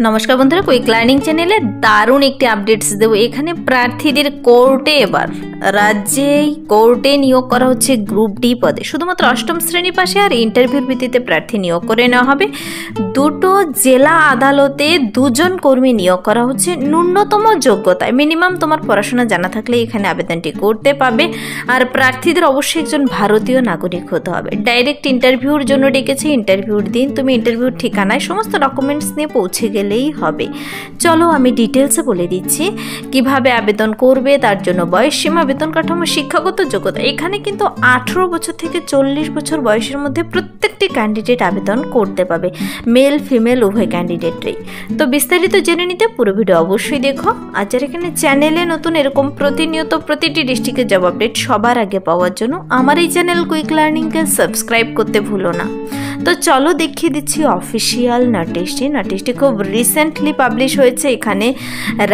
নমস্কার বন্ধুরা, quick learning চ্যানেলে দারুণ একটি আপডেটস দেবো। এখানে প্রার্থীদের কোর্টে এবার রাজ্যেই কোর্টে নিয়োগ করা হচ্ছে গ্রুপ ডি পদে। শুধুমাত্র অষ্টম শ্রেণী পাশে আর ইন্টারভিউর ভিত্তিতে প্রার্থী নিয়োগ করে নেওয়া হবে। দুটো জেলা আদালতে দুজন কর্মী নিয়োগ করা হচ্ছে ন্যূনতম যোগ্যতায়। মিনিমাম তোমার পড়াশোনা জানা থাকলে এখানে আবেদনটি করতে পাবে। আর প্রার্থীদের অবশ্যই একজন ভারতীয় নাগরিক হতে হবে। ডাইরেক্ট ইন্টারভিউর জন্য ডেকেছে। ইন্টারভিউর দিন তুমি ইন্টারভিউর ঠিকানায় সমস্ত ডকুমেন্টস নিয়ে পৌঁছে গেলেই হবে। চলো আমি ডিটেলসে বলে দিচ্ছি কিভাবে আবেদন করবে। তার জন্য বয়সসীমা, বেতন কাঠামো, শিক্ষাগত যোগ্যতা। এখানে কিন্তু 18 বছর থেকে 40 বছর বয়সের মধ্যে প্রত্যেকটি ক্যান্ডিডেট আবেদন করতে পাবে, মেল ফিমেল উভয় ক্যান্ডিডেটরাই। তো বিস্তারিত জেনে নিতে পুরো ভিডিও অবশ্যই দেখো। আর যারা এখানে চ্যানেলে নতুন এরকম প্রতিনিয়ত প্রতিটি ডিস্ট্রিক্টের জব আপডেট সবার আগে পাওয়ার জন্য আমার এই চ্যানেল কুইক লার্নিংকে সাবস্ক্রাইব করতে ভুলো না। তো চলো দেখিয়ে দিচ্ছি অফিসিয়াল নোটিশটি। নোটিশটি খুব রিসেন্টলি পাবলিশ হয়েছে। এখানে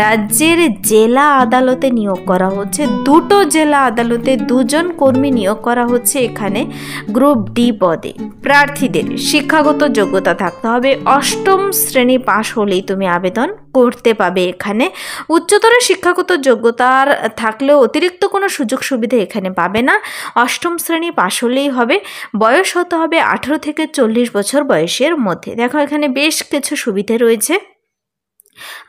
রাজ্যের জেলা আদালতে নিয়োগ করা হচ্ছে, দুটো জেলা আদালতে দুজন কর্মী নিয়োগ করা হচ্ছে। এখানে গ্রুপ ডি পদে প্রার্থীদের শিক্ষাগত যোগ্যতা থাকতে হবে। অষ্টম শ্রেণী পাশ হলেই তুমি আবেদন করতে পাবে। এখানে উচ্চতর শিক্ষাগত যোগ্যতার থাকলেও অতিরিক্ত কোনো সুযোগ সুবিধা এখানে পাবে না। অষ্টম শ্রেণী পাশ হলেই হবে। বয়স হতে হবে 18 থেকে 40 বছর বয়সের মধ্যে। দেখো এখানে বেশ কিছু সুবিধা রয়েছে।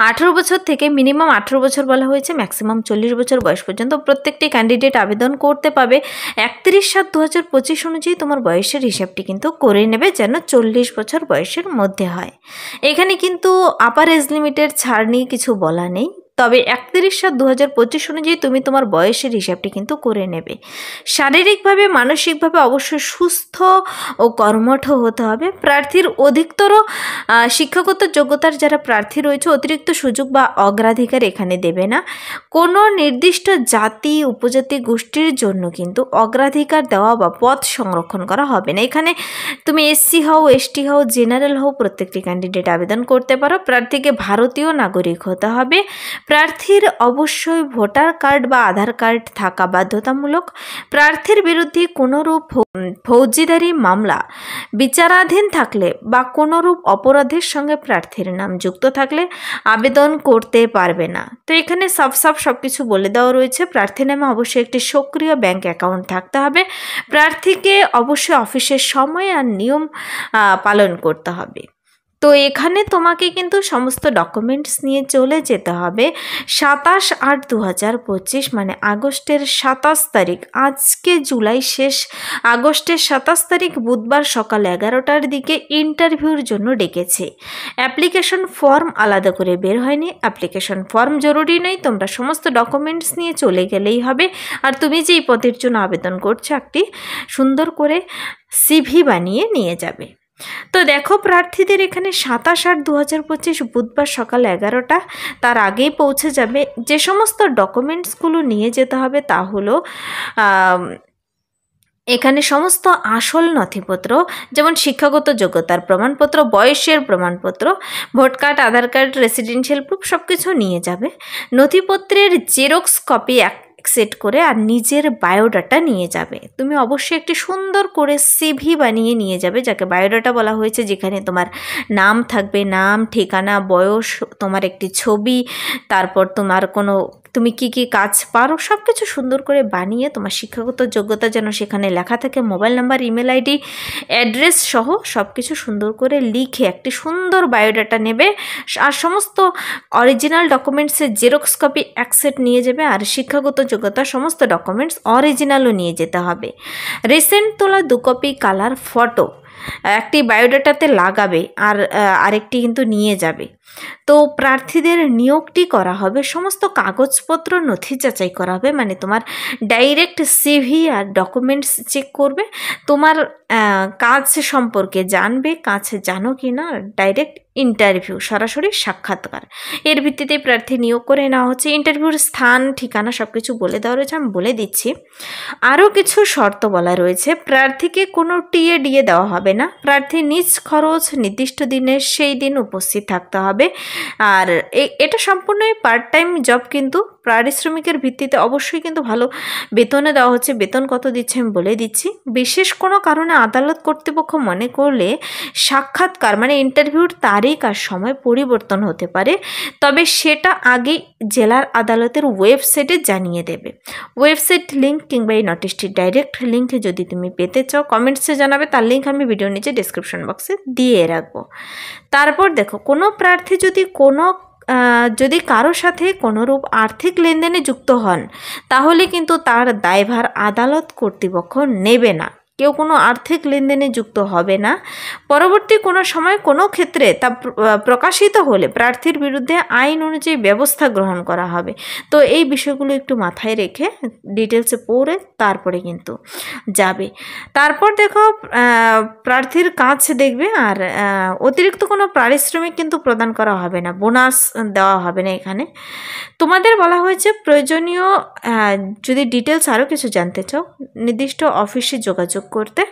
18 বছর থেকে মিনিমাম 18 বছর বলা হয়েছে, ম্যাক্সিমাম 40 বছর বয়স পর্যন্ত প্রত্যেকটি ক্যান্ডিডেট আবেদন করতে পাবে। 31/7/2025 অনুযায়ী তোমার বয়সের হিসাবটি কিন্তু করে নেবে যেন 40 বছর বয়সের মধ্যে হয়। এখানে কিন্তু আপার এজ লিমিটের ছাড় নিয়ে কিছু বলা নেই, তবে 31/7/2025 অনুযায়ী তুমি তোমার বয়সের হিসাবটি কিন্তু করে নেবে। শারীরিকভাবে মানসিকভাবে অবশ্যই সুস্থ ও কর্মঠ হতে হবে। প্রার্থীর অধিকতর শিক্ষাগত যোগ্যতার যারা প্রার্থী রয়েছে অতিরিক্ত সুযোগ বা অগ্রাধিকার এখানে দেবে না। কোনো নির্দিষ্ট জাতি উপজাতি গোষ্ঠীর জন্য কিন্তু অগ্রাধিকার দেওয়া বা পদ সংরক্ষণ করা হবে না। এখানে তুমি এসসি হও, এসটি হও, জেনারেল হও, প্রত্যেকটি ক্যান্ডিডেট আবেদন করতে পারো। প্রার্থীকে ভারতীয় নাগরিক হতে হবে। প্রার্থীর অবশ্যই ভোটার কার্ড বা আধার কার্ড থাকা বাধ্যতামূলক। প্রার্থীর বিরুদ্ধে কোনোরূপ ফৌজদারি মামলা বিচারাধীন থাকলে বা কোনোরূপ অপরাধের সঙ্গে প্রার্থীর নাম যুক্ত থাকলে আবেদন করতে পারবে না। তো এখানে সব কিছু বলে দেওয়া রয়েছে। প্রার্থীর নামে অবশ্যই একটি সক্রিয় ব্যাংক অ্যাকাউন্ট থাকতে হবে। প্রার্থীকে অবশ্যই অফিসের সময় আর নিয়ম পালন করতে হবে। তো এখানে তোমাকে কিন্তু সমস্ত ডকুমেন্টস নিয়ে চলে যেতে হবে 27/8/2025 মানে আগস্টের 27 তারিখ। আজকে জুলাই শেষ, আগস্টের 27 তারিখ বুধবার সকাল 11টার দিকে ইন্টারভিউর জন্য ডেকেছে। অ্যাপ্লিকেশন ফর্ম আলাদা করে বের হয়নি। অ্যাপ্লিকেশন ফর্ম জরুরি নয়, তোমরা সমস্ত ডকুমেন্টস নিয়ে চলে গেলেই হবে। আর তুমি যেই পদের জন্য আবেদন করছো একটি সুন্দর করে সিভি বানিয়ে নিয়ে যাবে। তো দেখো প্রার্থীদের এখানে 27/8/2025 বুধবার সকাল 11টা, তার আগেই পৌঁছে যাবে। যে সমস্ত ডকুমেন্টসগুলো নিয়ে যেতে হবে তা হলো এখানে সমস্ত আসল নথিপত্র, যেমন শিক্ষাগত যোগ্যতার প্রমাণপত্র, বয়সের প্রমাণপত্র, ভোট কার্ড, আধার কার্ড, রেসিডেন্সিয়াল প্রুফ সব কিছু নিয়ে যাবে। নথিপত্রের জেরক্স কপি সেট করে আর নিজের বায়োডাটা নিয়ে যাবে। তুমি অবশ্যই একটি সুন্দর করে সিভি বানিয়ে নিয়ে যাবে, যাকে বায়োডাটা বলা হয়েছে, যেখানে তোমার নাম থাকবে, নাম, ঠিকানা, বয়স, তোমার একটি ছবি, তারপর তোমার তুমি কি কি কাজ পারো সব কিছু সুন্দর করে বানিয়ে তোমার শিক্ষাগত যোগ্যতা যেন সেখানে লেখা থাকে, mobile number, email ID, address সহ সব কিছু সুন্দর করে লিখে একটি সুন্দর বায়োডাটা নেবে। আর সমস্ত অরিজিনাল ডকুমেন্টসের জেরক্স কপি এক সেট নিয়ে যাবে। আর শিক্ষাগত যোগ্যতা সমস্ত ডকুমেন্টস অরিজিনালও নিয়ে যেতে হবে। রিসেন্ট তোলা 2 কপি কালার ফটো একটি বায়োডাটাতে লাগাবে আর আরেকটি কিন্তু নিয়ে যাবে। তো প্রার্থীদের নিয়োগটি করা হবে, সমস্ত কাগজপত্র নথি যাচাই করা হবে, মানে তোমার ডাইরেক্ট সিভি আর ডকুমেন্টস চেক করবে, তোমার কাজ সম্পর্কে জানবে, কাজ জানো কি না, ডাইরেক্ট ইন্টারভিউ, সরাসরি সাক্ষাৎকার, এর ভিত্তিতে প্রার্থী নিয়োগ করে নেওয়া হচ্ছে। ইন্টারভিউর স্থান, ঠিকানা সব কিছু বলে দেওয়া রয়েছে, আমি বলে দিচ্ছি। আরও কিছু শর্ত বলা রয়েছে। প্রার্থীকে কোনো টিএ ডিএ দেওয়া হবে না। প্রার্থী নিজ খরচ নির্দিষ্ট দিনে সেই দিন উপস্থিত থাকতে হবে। আর এটা সম্পূর্ণই পার্ট টাইম জব, কিন্তু পারিশ্রমিকের ভিত্তিতে অবশ্যই কিন্তু ভালো বেতনে দেওয়া হচ্ছে। বেতন কত দিচ্ছে আমি বলে দিচ্ছি। বিশেষ কোনো কারণে আদালত কর্তৃপক্ষ মনে করলে সাক্ষাৎকার মানে ইন্টারভিউর তারিখ আর সময় পরিবর্তন হতে পারে, তবে সেটা আগে জেলার আদালতের ওয়েবসাইটে জানিয়ে দেবে। ওয়েবসাইট লিঙ্ক কিংবা এই নোটিশটির ডাইরেক্ট লিঙ্ক যদি তুমি পেতে চাও কমেন্টসে জানাবে, তার লিঙ্ক আমি ভিডিওর নিচে ডেসক্রিপশন বক্সে দিয়ে রাখবো। তারপর দেখো, কোনো প্রার্থী যদি কারো সাথে কোনোরূপ আর্থিক লেনদেনে যুক্ত হন তাহলে কিন্তু তার দায়ভার আদালত কর্তৃপক্ষ নেবে না। কেউ কোনো আর্থিক লেনদেনে যুক্ত হবে না। পরবর্তী কোনো সময় কোনো ক্ষেত্রে তা প্রকাশিত হলে প্রার্থীর বিরুদ্ধে আইন অনুযায়ী ব্যবস্থা গ্রহণ করা হবে। তো এই বিষয়গুলো একটু মাথায় রেখে ডিটেলসে পড়ে তারপরে কিন্তু যাবে। তারপর দেখো, প্রার্থীর কাজ দেখবে, আর অতিরিক্ত কোনো পারিশ্রমিক কিন্তু প্রদান করা হবে না, বোনাস দেওয়া হবে না। এখানে তোমাদের বলা হয়েছে প্রয়োজনীয় যদি ডিটেলস আরও কিছু জানতে চাও নির্দিষ্ট অফিসে যোগাযোগ করতে।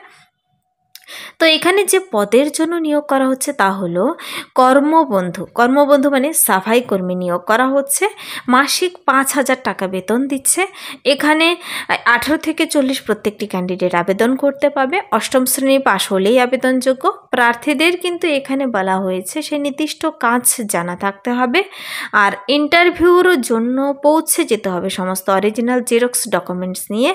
তো এখানে যে পদের জন্য নিয়োগ করা হচ্ছে তা হলো কর্মবন্ধু মানে সাফাই কর্মী নিয়োগ করা হচ্ছে। মাসিক 5,000 টাকা বেতন দিচ্ছে। এখানে 18 থেকে 40 প্রত্যেকটি ক্যান্ডিডেট আবেদন করতে পাবে। 8ম শ্রেণী পাশ হলেই আবেদনযোগ্য। প্রার্থীদের কিন্তু এখানে বলা হয়েছে সে নির্দিষ্ট কাজ জানা থাকতে হবে, আর ইন্টারভিউর জন্য পৌঁছে যেতে হবে সমস্ত অরিজিনাল জেরক্স ডকুমেন্টস নিয়ে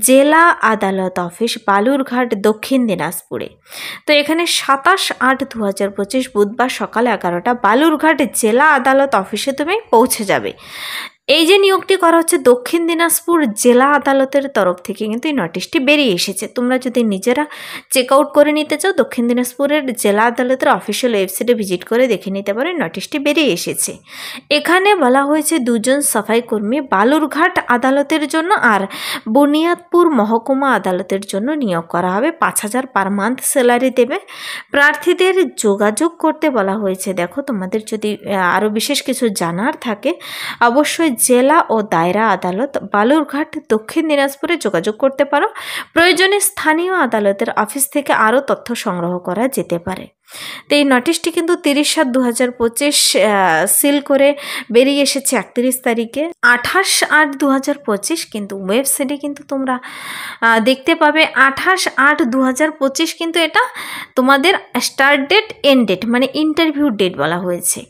জেলা আদালত অফিস বালুরঘাট দক্ষিণ দিনাজপুরে। তো এখানে 27/8/2025 বুধবার সকাল 11টা বালুরঘাট জেলা আদালত অফিসে তুমি পৌঁছে যাবে। এই যে নিয়োগটি করা হচ্ছে দক্ষিণ দিনাজপুর জেলা আদালতের তরফ থেকে কিন্তু এই নোটিশটি বেরিয়ে এসেছে। তোমরা যদি নিজেরা চেক আউট করে নিতে চাও দক্ষিণ দিনাজপুরের জেলা আদালতের অফিসিয়াল ওয়েবসাইটে ভিজিট করে দেখে নিতে পারো, নোটিশটি বেরিয়ে এসেছে। এখানে বলা হয়েছে 2 সাফাই কর্মী বালুরঘাট আদালতের জন্য আর বুনিয়াদপুর মহকুমা আদালতের জন্য নিয়োগ করা হবে। 5,000 পার মান্থ স্যালারি দেবে। প্রার্থীদের যোগাযোগ করতে বলা হয়েছে। দেখো, তোমাদের যদি আরও বিশেষ কিছু জানার থাকে অবশ্যই জেলা ও দায়রা আদালত বালুরঘাট দক্ষিণ দিনাজপুরে যোগাযোগ করতে পারো। প্রয়োজনে স্থানীয় আদালতের অফিস থেকে আরও তথ্য সংগ্রহ করা যেতে পারে। তো এই নোটিশটি কিন্তু 30/7/2025 সিল করে বেরিয়ে এসেছে 31 তারিখে। 28/8/2025 কিন্তু ওয়েবসাইটে কিন্তু তোমরা দেখতে পাবে 28/8/2025 কিন্তু এটা তোমাদের স্টার্ট ডেট এন্ড ডেট মানে ইন্টারভিউ ডেট বলা হয়েছে।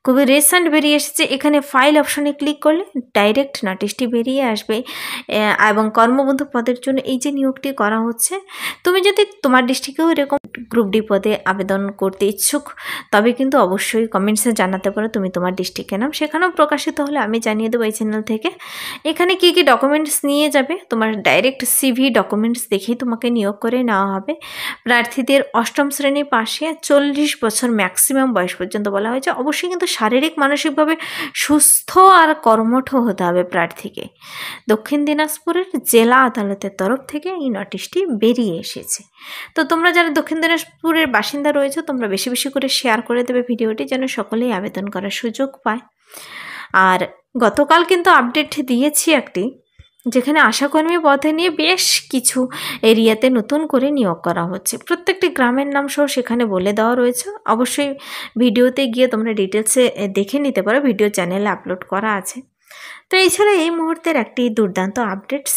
খুবই রিসেন্ট বেরিয়ে এসেছে। এখানে ফাইল অপশনে ক্লিক করলে ডাইরেক্ট নোটিশটি বেরিয়ে আসবে। এবং কর্মবন্ধু পদের জন্য এই যে নিয়োগটি করা হচ্ছে, তুমি যদি তোমার ডিস্ট্রিক্টেও এরকম গ্রুপ ডি পদে আবেদন করতে ইচ্ছুক তবে কিন্তু অবশ্যই কমেন্টসে জানাতে পারো তুমি তোমার ডিস্ট্রিক্টের নাম, সেখানেও প্রকাশিত হলে আমি জানিয়ে দেবো এই চ্যানেল থেকে। এখানে কী কী ডকুমেন্টস নিয়ে যাবে, তোমার ডাইরেক্ট সিভি ডকুমেন্টস দেখেই তোমাকে নিয়োগ করে নেওয়া হবে। প্রার্থীদের 8ম শ্রেণী পাশে 40 বছর ম্যাক্সিমাম বয়স পর্যন্ত বলা হয়েছে। অবশ্যই কিন্তু শারীরিক মানসিকভাবে সুস্থ আর কর্মঠ হতে হবে প্রার্থীকে। দক্ষিণ দিনাজপুরের জেলা আদালতের তরফ থেকে এই নোটিশটি বেরিয়ে এসেছে। তো তোমরা যারা দক্ষিণ দিনাজপুরের বাসিন্দা রয়েছে তোমরা বেশি বেশি করে শেয়ার করে দেবে ভিডিওটি, যেন সকলেই আবেদন করার সুযোগ পায়। আর গতকাল কিন্তু আপডেট দিয়েছি একটি, যেখানে আশাকর্মী পদে নিয়ে বেশ কিছু এরিয়াতে নতুন করে নিয়োগ করা হচ্ছে। প্রত্যেকটি গ্রামের নাম সহ সেখানে বলে দেওয়া রয়েছে। অবশ্যই ভিডিওতে গিয়ে তোমরা ডিটেলসে দেখে নিতে পারো, ভিডিও চ্যানেলে আপলোড করা আছে। তো এছাড়া এই মুহূর্তের একটি দুর্দান্ত আপডেটস,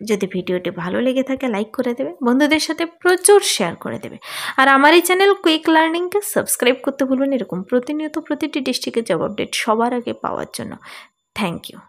যদি ভিডিওটি ভালো লেগে থাকে লাইক করে দেবে, বন্ধুদের সাথে প্রচুর শেয়ার করে দেবে। আর আমার এই চ্যানেল কুইক লার্নিংকে সাবস্ক্রাইব করতে ভুলবেন এরকম প্রতিনিয়ত প্রতিটি ডিস্ট্রিক্টের জব আপডেট সবার আগে পাওয়ার জন্য। Thank you.